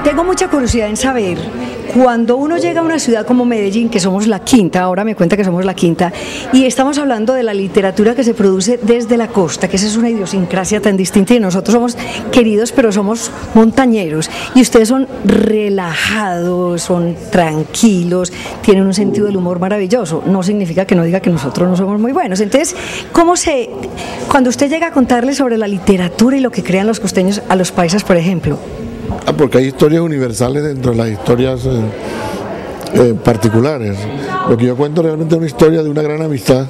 Tengo mucha curiosidad en saber, cuando uno llega a una ciudad como Medellín, que somos la quinta, ahora me cuenta que somos la quinta, y estamos hablando de la literatura que se produce desde la costa, que esa es una idiosincrasia tan distinta, y nosotros somos queridos, pero somos montañeros, y ustedes son relajados, son tranquilos, tienen un sentido del humor maravilloso. No significa que no diga que nosotros no somos muy buenos. Entonces, cuando usted llega a contarle sobre la literatura y lo que crean los costeños a los paisas, por ejemplo? Porque hay historias universales dentro de las historias particulares. Lo que yo cuento realmente es una historia de una gran amistad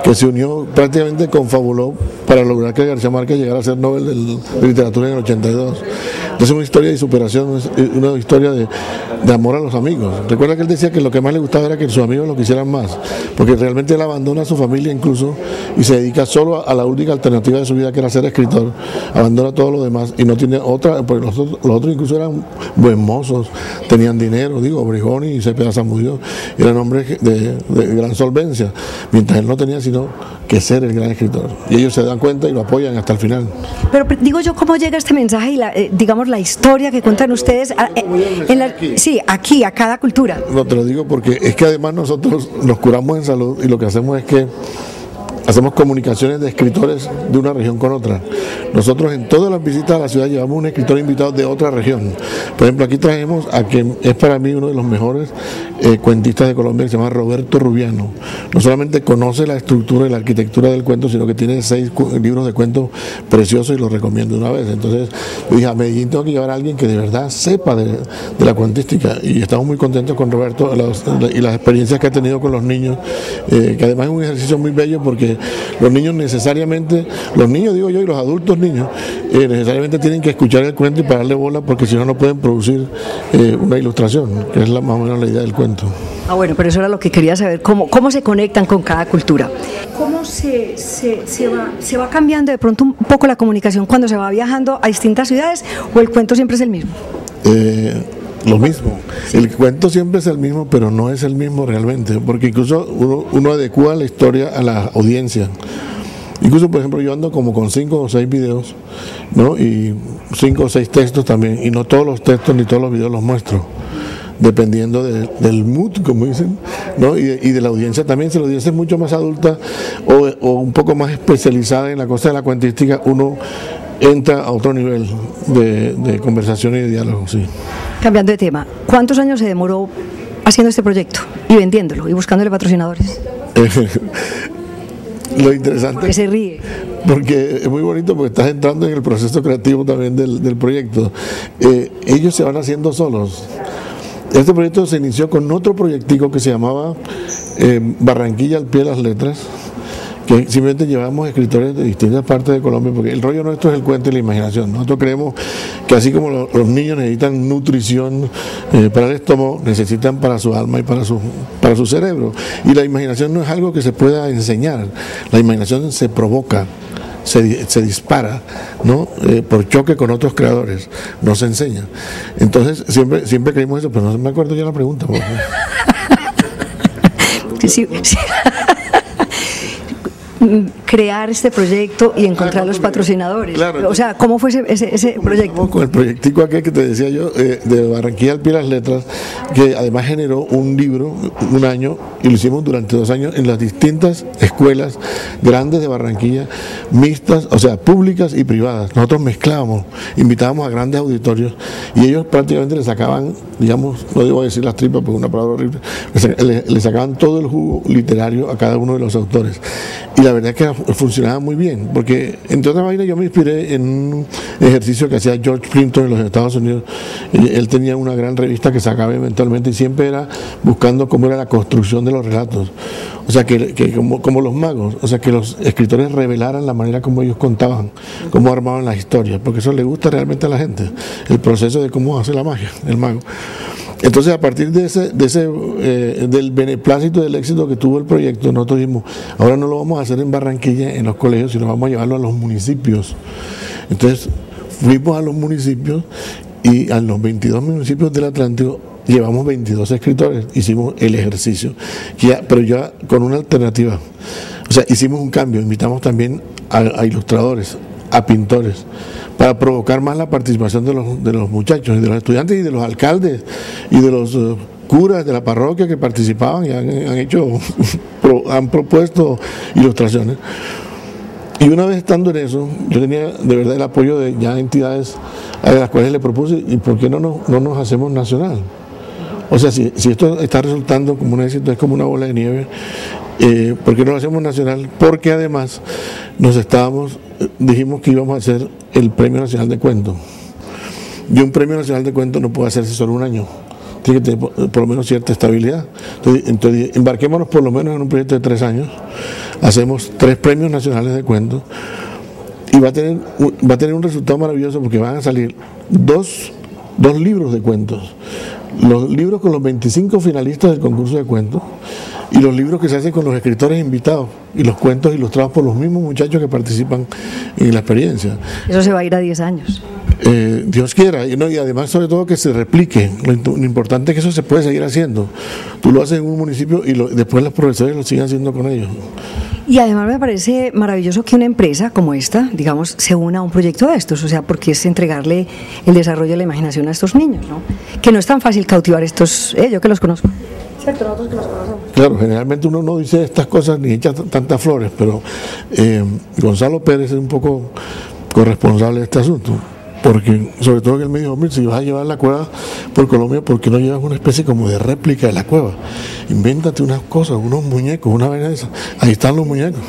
que se unió, prácticamente confabuló para lograr que García Márquez llegara a ser Nobel de Literatura en el 82. Entonces es una historia de superación, una historia de amor a los amigos. Recuerda que él decía que lo que más le gustaba era que sus amigos lo quisieran más, porque realmente él abandona a su familia incluso y se dedica solo a la única alternativa de su vida, que era ser escritor. Abandona todo lo demás y no tiene otra, porque los otros incluso eran buen mozos, tenían dinero, Obregón y Cepeda Zamudio eran hombres de gran solvencia, mientras él no tenía sino que ser el gran escritor. Y ellos se dan cuenta y lo apoyan hasta el final. Pero digo yo, ¿cómo llega este mensaje y digamos la historia que cuentan ustedes aquí, a cada cultura? No, te lo digo porque es que además nosotros nos curamos en salud y lo que hacemos es que hacemos comunicaciones de escritores de una región con otra. Nosotros en todas las visitas a la ciudad llevamos un escritor invitado de otra región. Por ejemplo, aquí trajimos a quien es para mí uno de los mejores cuentistas de Colombia, que se llama Roberto Rubiano. No solamente conoce la estructura y la arquitectura del cuento, sino que tiene 6 libros de cuentos preciosos y los recomiendo una vez. Entonces yo dije, a Medellín tengo que llevar a alguien que de verdad sepa de la cuentística, y estamos muy contentos con Roberto y las experiencias que ha tenido con los niños, que además es un ejercicio muy bello porque los niños necesariamente, los niños digo yo y los adultos niños, necesariamente tienen que escuchar el cuento y pararle bola, porque si no, no pueden producir una ilustración, que es más o menos la idea del cuento. Bueno, pero eso era lo que quería saber, cómo se conectan con cada cultura. ¿Cómo se va cambiando de pronto un poco la comunicación cuando se va viajando a distintas ciudades, o el cuento siempre es el mismo? Lo mismo, sí. El cuento siempre es el mismo, pero no es el mismo realmente, porque incluso uno adecua la historia a la audiencia. Incluso, por ejemplo, yo ando como con 5 o 6 videos, ¿no? Y 5 o 6 textos también, y no todos los textos ni todos los videos los muestro, dependiendo del mood, como dicen, ¿no? Y de la audiencia también. Si la audiencia es mucho más adulta o un poco más especializada en la cosa de la cuentística, uno entra a otro nivel de conversación y de diálogo, sí. Cambiando de tema, ¿cuántos años se demoró haciendo este proyecto y vendiéndolo y buscándole patrocinadores? Lo interesante... Porque se ríe. Porque es muy bonito, porque estás entrando en el proceso creativo también del proyecto. Ellos se van haciendo solos. Este proyecto se inició con otro proyectico que se llamaba Barranquilla al pie de las letras, que simplemente llevamos escritores de distintas partes de Colombia, porque el rollo nuestro es el cuento y la imaginación. Nosotros creemos que así como los niños necesitan nutrición para el estómago, necesitan para su alma y para su cerebro. Y la imaginación no es algo que se pueda enseñar, la imaginación se provoca, se dispara, ¿no? Por choque con otros creadores, no se enseña. Entonces siempre creímos eso, pero no me acuerdo ya la pregunta. Sí. Crear este proyecto y encontrar los patrocinadores. Claro, o sea, ¿cómo fue ese proyecto? Con el proyectico aquel que te decía yo, de Barranquilla al pie de las letras, que además generó un libro, un año, y lo hicimos durante 2 años en las distintas escuelas grandes de Barranquilla, mixtas, o sea, públicas y privadas. Nosotros mezclábamos, invitábamos a grandes auditorios, y ellos prácticamente le sacaban, digamos, no debo decir las tripas porque es una palabra horrible, le sacaban todo el jugo literario a cada uno de los autores. Y la verdad es que funcionaba muy bien, porque entre otras vainas yo me inspiré en un ejercicio que hacía George Plimpton en los Estados Unidos. Él tenía una gran revista que sacaba eventualmente y siempre era buscando cómo era la construcción de los relatos. O sea, que como los magos, o sea, que los escritores revelaran la manera como ellos contaban, cómo armaban las historias, porque eso le gusta realmente a la gente, el proceso de cómo hace la magia, el mago. Entonces, a partir del beneplácito, del éxito que tuvo el proyecto, nosotros dijimos, ahora no lo vamos a hacer en Barranquilla, en los colegios, sino vamos a llevarlo a los municipios. Entonces, fuimos a los municipios y a los 22 municipios del Atlántico llevamos 22 escritores, hicimos el ejercicio, pero ya con una alternativa. O sea, hicimos un cambio, invitamos también a ilustradores, a pintores, para provocar más la participación de los muchachos, y de los estudiantes y de los alcaldes y de los curas de la parroquia que participaban y han propuesto ilustraciones. Y una vez estando en eso, yo tenía de verdad el apoyo de ya entidades a las cuales le propuse, ¿y por qué no nos hacemos nacional? O sea, si esto está resultando como un éxito, es como una bola de nieve, ¿por qué no lo hacemos nacional? Porque además dijimos que íbamos a hacer el Premio Nacional de Cuento. Y un Premio Nacional de Cuento no puede hacerse solo un año, tiene que tener por lo menos cierta estabilidad. Entonces embarquémonos por lo menos en un proyecto de 3 años, hacemos 3 premios nacionales de cuentos y va a tener un resultado maravilloso, porque van a salir dos libros de cuentos, los libros con los 25 finalistas del concurso de cuentos y los libros que se hacen con los escritores invitados y los cuentos ilustrados por los mismos muchachos que participan en la experiencia. Eso se va a ir a 10 años. Dios quiera, y además sobre todo que se replique. Lo importante es que eso se puede seguir haciendo. Tú lo haces en un municipio y después los profesores lo siguen haciendo con ellos. Y además me parece maravilloso que una empresa como esta, digamos, se una a un proyecto de estos, o sea, porque es entregarle el desarrollo de la imaginación a estos niños, ¿no? Que no es tan fácil cautivar estos, yo que los conozco. Cierto, nosotros que los conocemos. Claro, generalmente uno no dice estas cosas ni echa tantas flores, pero Gonzalo Pérez es un poco corresponsable de este asunto. Porque, sobre todo que él me dijo, mira, si vas a llevar la cueva por Colombia, ¿por qué no llevas una especie como de réplica de la cueva? Invéntate unas cosas, unos muñecos, una vaina de esas. Ahí están los muñecos.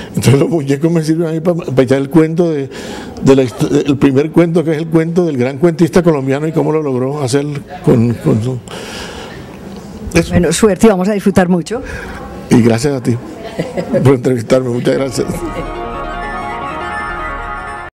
Entonces los muñecos me sirven ahí para echar el cuento el primer cuento, que es el cuento del gran cuentista colombiano y cómo lo logró hacer con su... Eso. Bueno, suerte y vamos a disfrutar mucho. Y gracias a ti por entrevistarme, muchas gracias.